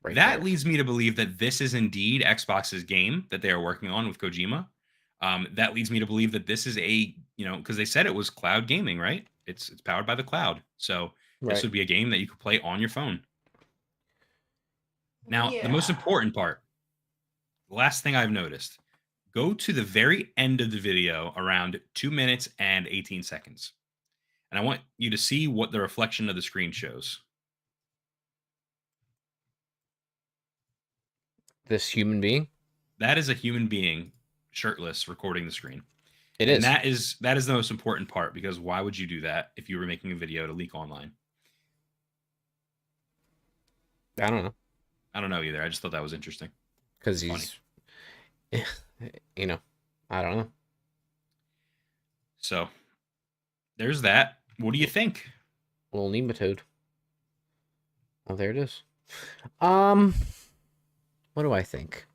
Right that there. Leads me to believe that this is indeed Xbox's game that they are working on with Kojima. That leads me to believe that this is a, because they said it was cloud gaming, right? It's powered by the cloud. So this would be a game that you could play on your phone. Now, the most important part, the last thing I've noticed, go to the very end of the video around 2 minutes and 18 seconds. And I want you to see what the reflection of the screen shows. This human being? That is a human being, shirtless, recording the screen. It is. And that is the most important part, because why would you do that if you were making a video to leak online? I don't know. I don't know either. I just thought that was interesting. Because he's, I don't know. So, there's that. What do you think? Little nematode. Oh, there it is. What do I think?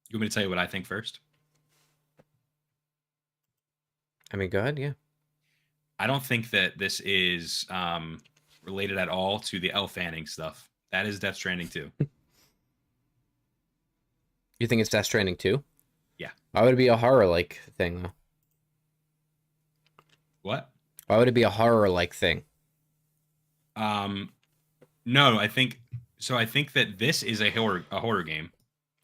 You want me to tell you what I think first? I mean, go ahead, yeah. I don't think that this is related at all to the Elle Fanning stuff. That is Death Stranding 2. You think it's Death Stranding 2? Yeah. Why would it be a horror-like thing, though? What? Why would it be a horror-like thing? No, I think that this is a horror game.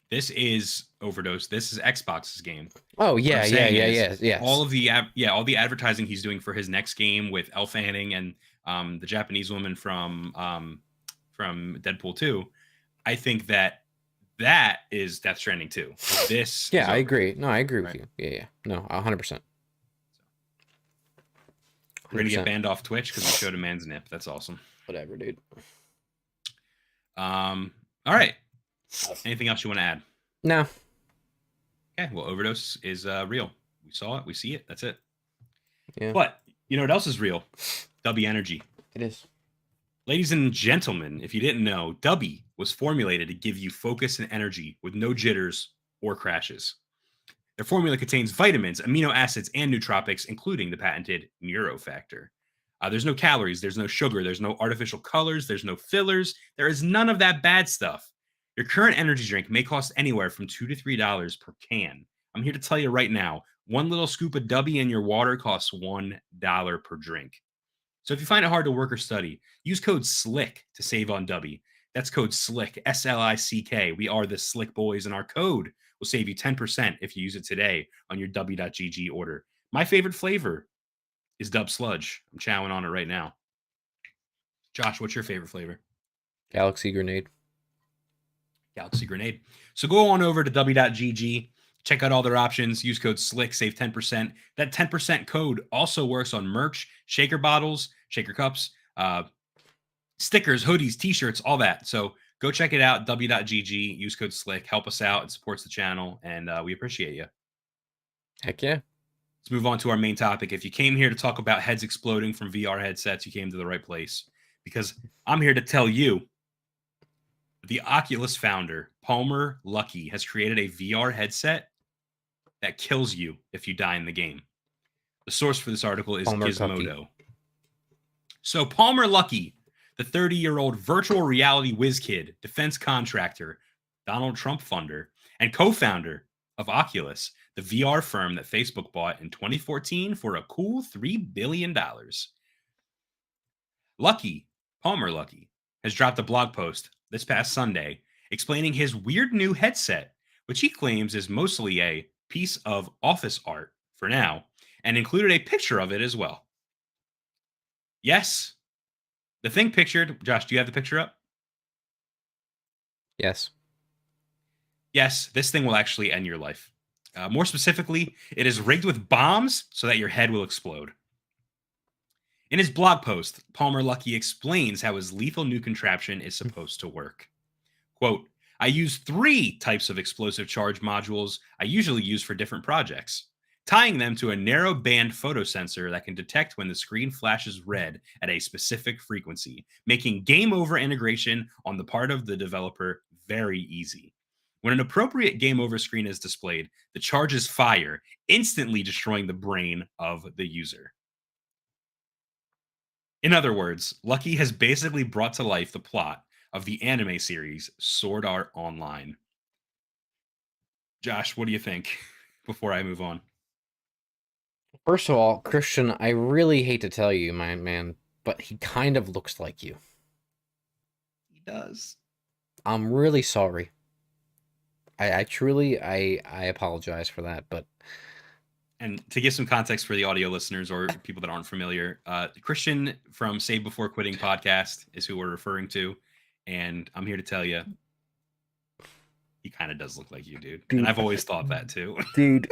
This is Overdose. This is Xbox's game. Oh yeah. All of the all the advertising he's doing for his next game with Elle Fanning and the Japanese woman from Deadpool 2. I think that is Death Stranding 2. This. Yeah, I agree. No, I agree with you. Yeah. No, 100%. We're gonna get banned off Twitch because we showed a man's nip. That's awesome. Whatever, dude. All right. Anything else you want to add? No. Okay. Well, Overdose is real. We saw it. We see it. That's it. Yeah. But you know what else is real? Dubby Energy. It is. Ladies and gentlemen, if you didn't know, Dubby was formulated to give you focus and energy with no jitters or crashes. Their formula contains vitamins, amino acids, and nootropics, including the patented Neurofactor. There's no calories, there's no sugar, there's no artificial colors, there's no fillers. There is none of that bad stuff. Your current energy drink may cost anywhere from $2 to $3 per can. I'm here to tell you right now, one little scoop of Dubby in your water costs $1 per drink. So if you find it hard to work or study, use code SLICK to save on Dubby. That's code SLICK, SLICK. We are the Slick Boys, and our code will save you 10% if you use it today on your Dubby.gg order. My favorite flavor is Dub Sludge. I'm chowing on it right now. Josh, what's your favorite flavor? Galaxy Grenade. Galaxy Grenade. So go on over to Dubby.gg. Check out all their options. Use code SLICK, save 10%. That 10% code also works on merch, shaker bottles, shaker cups, stickers, hoodies, t-shirts, all that. So go check it out, w.gg, use code SLICK, help us out. It supports the channel, and we appreciate you. Heck yeah. Let's move on to our main topic. If you came here to talk about heads exploding from VR headsets, you came to the right place, because I'm here to tell you the Oculus founder, Palmer Luckey, has created a VR headset that kills you if you die in the game. The source for this article is Palmer Gizmodo. So Palmer Luckey, the 30-year-old virtual reality whiz kid, defense contractor, Donald Trump funder, and co-founder of Oculus, the VR firm that Facebook bought in 2014 for a cool $3 billion. Palmer Luckey, has dropped a blog post this past Sunday explaining his weird new headset, which he claims is mostly a piece of office art for now, and included a picture of it as well. Yes, the thing pictured, Josh, do you have the picture up? Yes. Yes, this thing will actually end your life. More specifically, it is rigged with bombs so that your head will explode. In his blog post, Palmer Luckey explains how his lethal new contraption is supposed to work. Quote, I use 3 types of explosive charge modules I usually use for different projects, tying them to a narrow band photosensor that can detect when the screen flashes red at a specific frequency, making game over integration on the part of the developer very easy. When an appropriate game over screen is displayed, the charges fire, instantly destroying the brain of the user. In other words, Luckey has basically brought to life the plot of the anime series Sword Art Online. Josh, what do you think before I move on? First of all, Christian, I really hate to tell you, my man, but he kind of looks like you. He does. I'm really sorry. I truly apologize for that, but... And to give some context for the audio listeners or people that aren't familiar, Christian from Save Before Quitting podcast is who we're referring to. And I'm here to tell you, he kind of does look like you, dude. And I've always thought that too. Dude.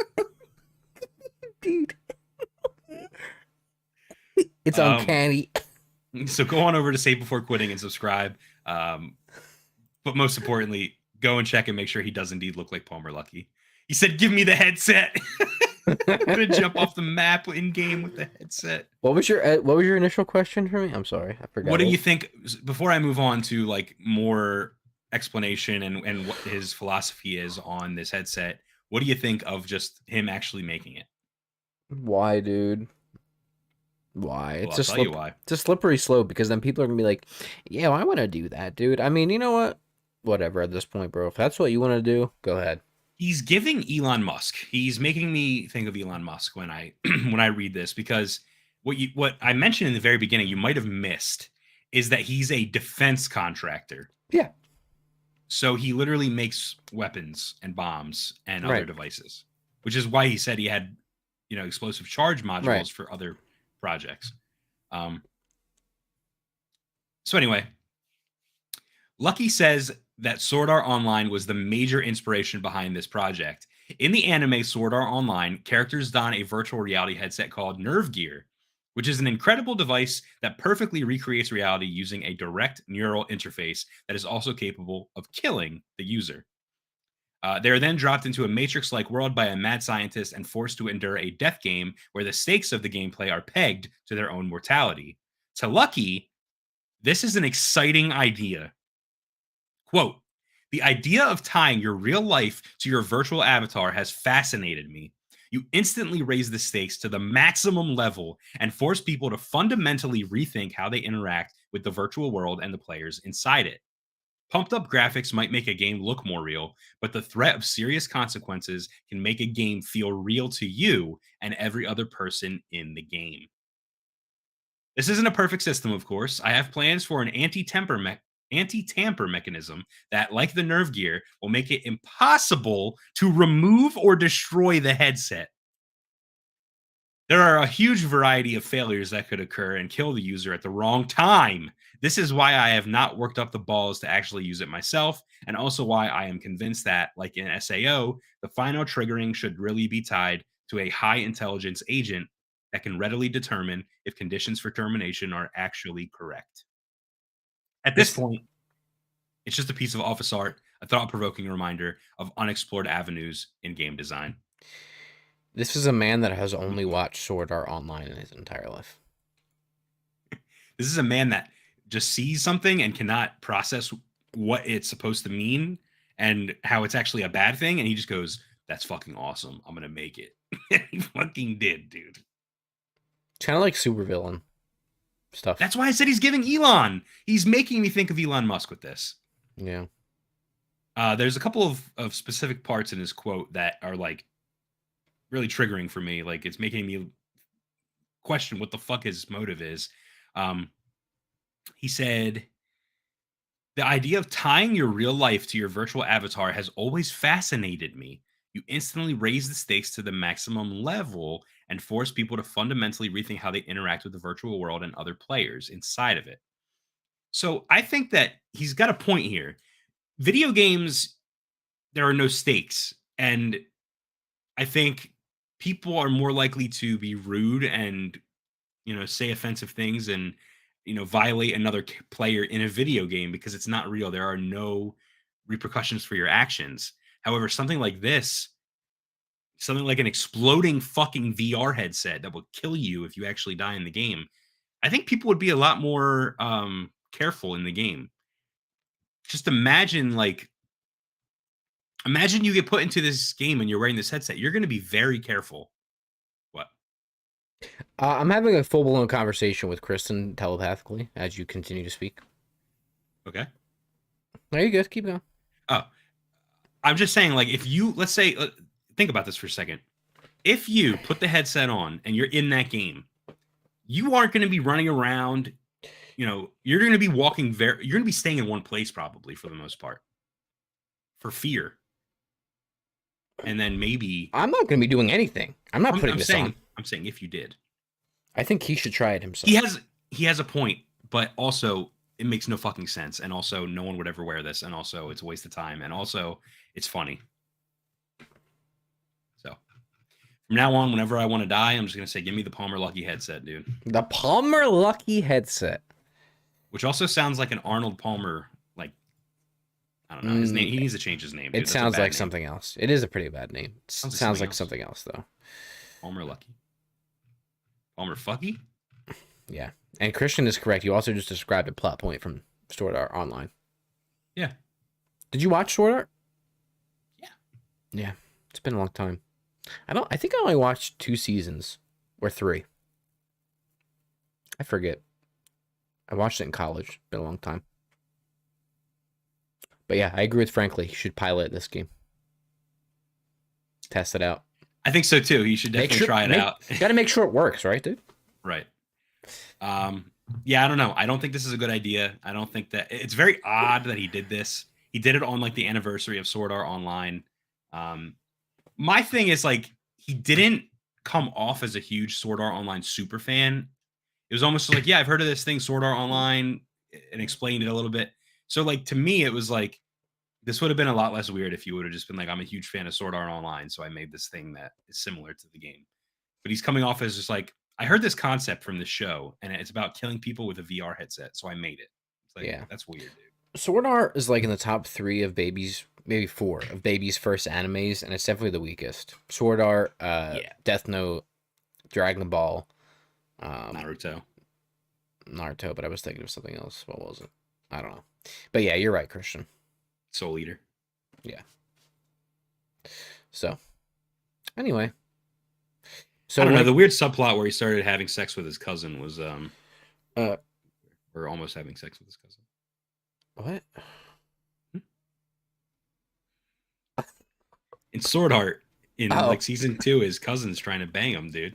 Dude. It's uncanny. So go on over to Save Before Quitting and subscribe. But most importantly, go and check and make sure he does indeed look like Palmer Luckey. He said, give me the headset. I'm gonna jump off the map in game with the headset. What was your initial question for me? I'm sorry, I forgot. What do you think? Before I move on to like more explanation and what his philosophy is on this headset, what do you think of just him actually making it? Why, dude? Why? Well, I'll tell you why. It's a slippery slope, because then people are gonna be like, "Yeah, well, I want to do that, dude." I mean, you know what? Whatever at this point, bro. If that's what you want to do, go ahead. He's giving Elon Musk. He's making me think of Elon Musk when I when I read this, because what I mentioned in the very beginning, you might have missed, is that he's a defense contractor. Yeah. So he literally makes weapons and bombs and other devices, which is why he said he had, explosive charge modules for other projects. So anyway, Luckey says that Sword Art Online was the major inspiration behind this project. In the anime Sword Art Online, characters don a virtual reality headset called Nerve Gear, which is an incredible device that perfectly recreates reality using a direct neural interface that is also capable of killing the user. They are then dropped into a Matrix-like world by a mad scientist and forced to endure a death game where the stakes of the gameplay are pegged to their own mortality. To Luckey, this is an exciting idea. Quote, the idea of tying your real life to your virtual avatar has fascinated me. You instantly raise the stakes to the maximum level and force people to fundamentally rethink how they interact with the virtual world and the players inside it. Pumped up graphics might make a game look more real, but the threat of serious consequences can make a game feel real to you and every other person in the game. This isn't a perfect system, of course. I have plans for an anti-tamper mechanism that, like the Nerve Gear, will make it impossible to remove or destroy the headset. There are a huge variety of failures that could occur and kill the user at the wrong time. This is why I have not worked up the balls to actually use it myself, and also why I am convinced that, like in SAO, the final triggering should really be tied to a high intelligence agent that can readily determine if conditions for termination are actually correct. At this point, it's just a piece of office art, a thought-provoking reminder of unexplored avenues in game design. This is a man that has only watched Sword Art Online in his entire life. This is a man that just sees something and cannot process what it's supposed to mean and how it's actually a bad thing. And he just goes, that's fucking awesome. I'm going to make it. He fucking did, dude. It's kind of like supervillain stuff. That's why I said he's giving Elon. He's making me think of Elon Musk with this. Yeah. There's a couple of specific parts in his quote that are like really triggering for me. Like it's making me question what the fuck his motive is. He said, the idea of tying your real life to your virtual avatar has always fascinated me. You instantly raise the stakes to the maximum level and force people to fundamentally rethink how they interact with the virtual world and other players inside of it. So I think that he's got a point here. Video games, there are no stakes. And I think people are more likely to be rude and, say offensive things and, violate another player in a video game because it's not real. There are no repercussions for your actions. However, something like this, something like an exploding fucking VR headset that will kill you if you actually die in the game, I think people would be a lot more careful in the game. Just imagine you get put into this game and you're wearing this headset. You're going to be very careful. What? I'm having a full-blown conversation with Kristen telepathically as you continue to speak. Okay. There you go. Keep going. Oh, I'm just saying, like, if you, let's say, think about this for a second. If you put the headset on and you're in that game, you aren't going to be running around. You're going to be walking you're going to be staying in one place probably for the most part for fear. And then maybe I'm not going to be doing anything. I'm not putting this on. I'm saying if you did. I think he should try it himself. He has a point, but also it makes no fucking sense. And also no one would ever wear this. And also it's a waste of time. And also it's funny. So from now on, whenever I want to die, I'm just going to say, give me the Palmer Luckey headset, dude. The Palmer Luckey headset. Which also sounds like an Arnold Palmer, like, I don't know, his name. He needs to change his name. Dude. It sounds like something else. It is a pretty bad name. It sounds like something else, though. Palmer Luckey. Palmer Fucky? Yeah. And Christian is correct. You also just described a plot point from Sword Art Online. Yeah. Did you watch Sword Art? Yeah. Yeah. It's been a long time. I think I only watched 2 seasons or 3. I forget. I watched it in college. Been a long time. But yeah, I agree with Frankly. You should pilot this game. Test it out. I think so too. You should definitely try it out. You got to make sure it works, right, dude? Right. Yeah, I don't know. I don't think this is a good idea. I don't think that it's very odd that he did this. He did it on like the anniversary of Sword Art Online. My thing is like he didn't come off as a huge Sword Art Online super fan. It was almost like, yeah, I've heard of this thing, Sword Art Online, and explained it a little bit. So like to me, it was like this would have been a lot less weird if you would have just been like, I'm a huge fan of Sword Art Online, so I made this thing that is similar to the game. But he's coming off as just like, I heard this concept from the show, and it's about killing people with a VR headset, so I made it. It's like, yeah, that's weird, dude. Sword Art is like in the top 3 of Baby's, maybe 4 of Baby's first animes, and it's definitely the weakest. Sword Art, Death Note, Dragon Ball, Naruto, but I was thinking of something else. What was it? I don't know. But yeah, you're right, Christian. Soul Eater. Yeah. So, anyway. So I don't know. The weird subplot where he started having sex with his cousin was, or almost having sex with his cousin. What? In Sword Art, in like season 2, his cousin's trying to bang him, dude.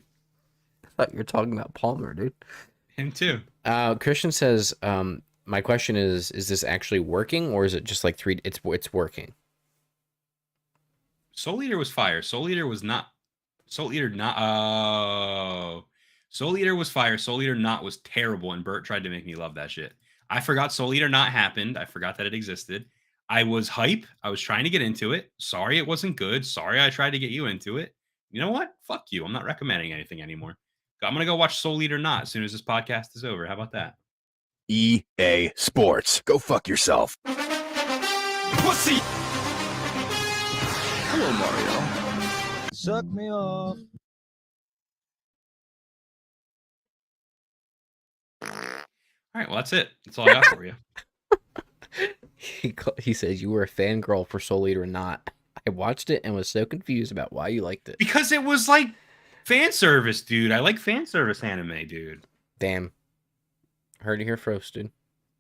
I thought you were talking about Palmer, dude. Him too. Christian says, my question is this actually working, or is it just like it's working? Soul Eater was fire. Soul Eater was not Soul Eater not. Oh, Soul Eater was fire. Soul Eater not was terrible, and Bert tried to make me love that shit. I forgot Soul Eater not happened. I forgot that it existed. I was hype. I was trying to get into it. Sorry it wasn't good. Sorry I tried to get you into it. You know what? Fuck you. I'm not recommending anything anymore. I'm gonna go watch Soul Eater not as soon as this podcast is over. How about that? EA Sports. Go fuck yourself. Pussy. Hello, Mario. Suck me off. All right, well, that's it. That's all I got for you. He says you were a fangirl for Soul Eater not. I watched it and was so confused about why you liked it. Because it was like fan service, dude. I like fan service anime, dude. Damn. Heard it here first, dude.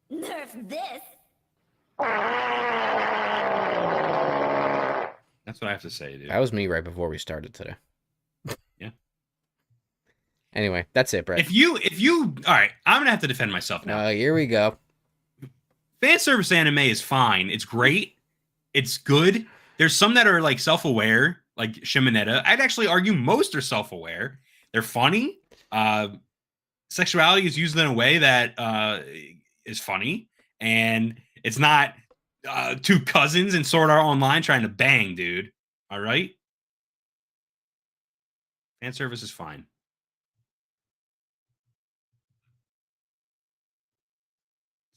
Nerf this. That's what I have to say, dude. That was me right before we started today. Yeah. Anyway, that's it, Brett. If you, all right, I'm gonna have to defend myself now. Here we go. Fan service anime is fine. It's great. It's good. There's some that are like self-aware, like Shimonetta. I'd actually argue most are self-aware. They're funny. Sexuality is used in a way that is funny, and it's not two cousins in Sword Art Online trying to bang, dude. All right. Fan service is fine.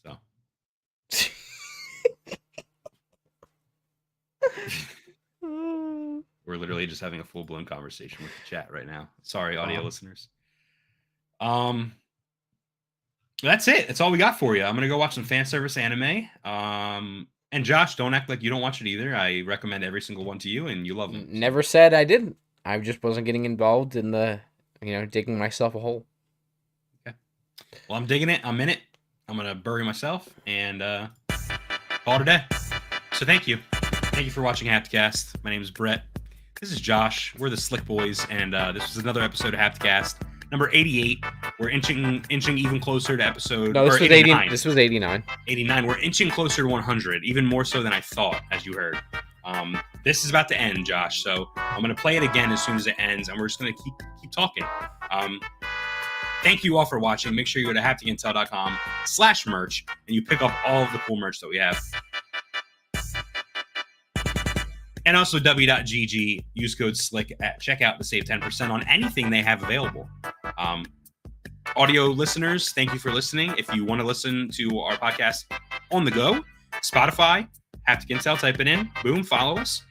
So. We're literally just having a full-blown conversation with the chat right now. Sorry, audio listeners. That's it. That's all we got for you. I'm gonna go watch some fan service anime. And Josh, don't act like you don't watch it either. I recommend every single one to you, and you love them. Never said I didn't. I just wasn't getting involved in the, digging myself a hole. Okay. Well, I'm digging it. I'm in it. I'm gonna bury myself and call it a day. So thank you. Thank you for watching Hapticast. My name is Brett. This is Josh. We're the Slick Boys, and this was another episode of Hapticast, number 88. We're inching even closer to episode. No, this was 89. This was 89. 89. We're inching closer to 100, even more so than I thought, as you heard. This is about to end, Josh. So I'm going to play it again as soon as it ends, and we're just going to keep talking. Thank you all for watching. Make sure you go to hapticintel.com/merch, and you pick up all of the cool merch that we have. And also w.gg, use code SLICK at checkout to save 10% on anything they have available. Audio listeners, thank you for listening. If you want to listen to our podcast on the go, Spotify, Haptic Intel, type it in. Boom, follow us.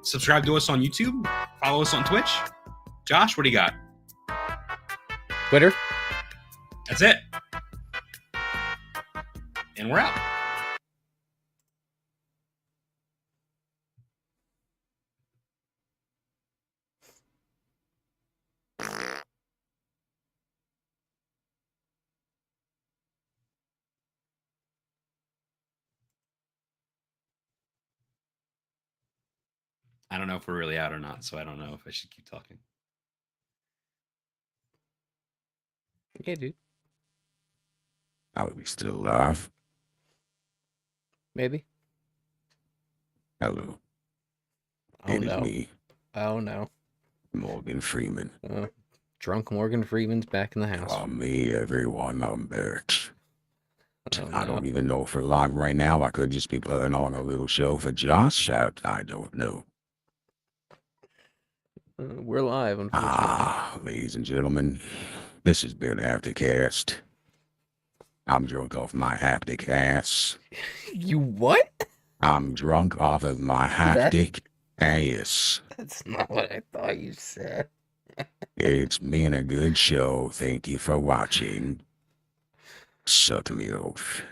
Subscribe to us on YouTube. Follow us on Twitch. Josh, what do you got? Twitter. That's it. And we're out. I don't know if we're really out or not, so I don't know if I should keep talking. Yeah, dude. Are we still live? Maybe. Hello. Oh, It is no. me, Oh, no. Morgan Freeman. Drunk Morgan Freeman's back in the house. Call me everyone, I'm back. Oh, I no. don't even know if we're live right now. I could just be putting on a little show for Josh. I don't know. We're live, unfortunately. Ladies and gentlemen, this has been Hapticast. I'm drunk off my haptic ass. You what? I'm drunk off of my haptic ass. That's not what I thought you said. It's been a good show. Thank you for watching. Suck me off.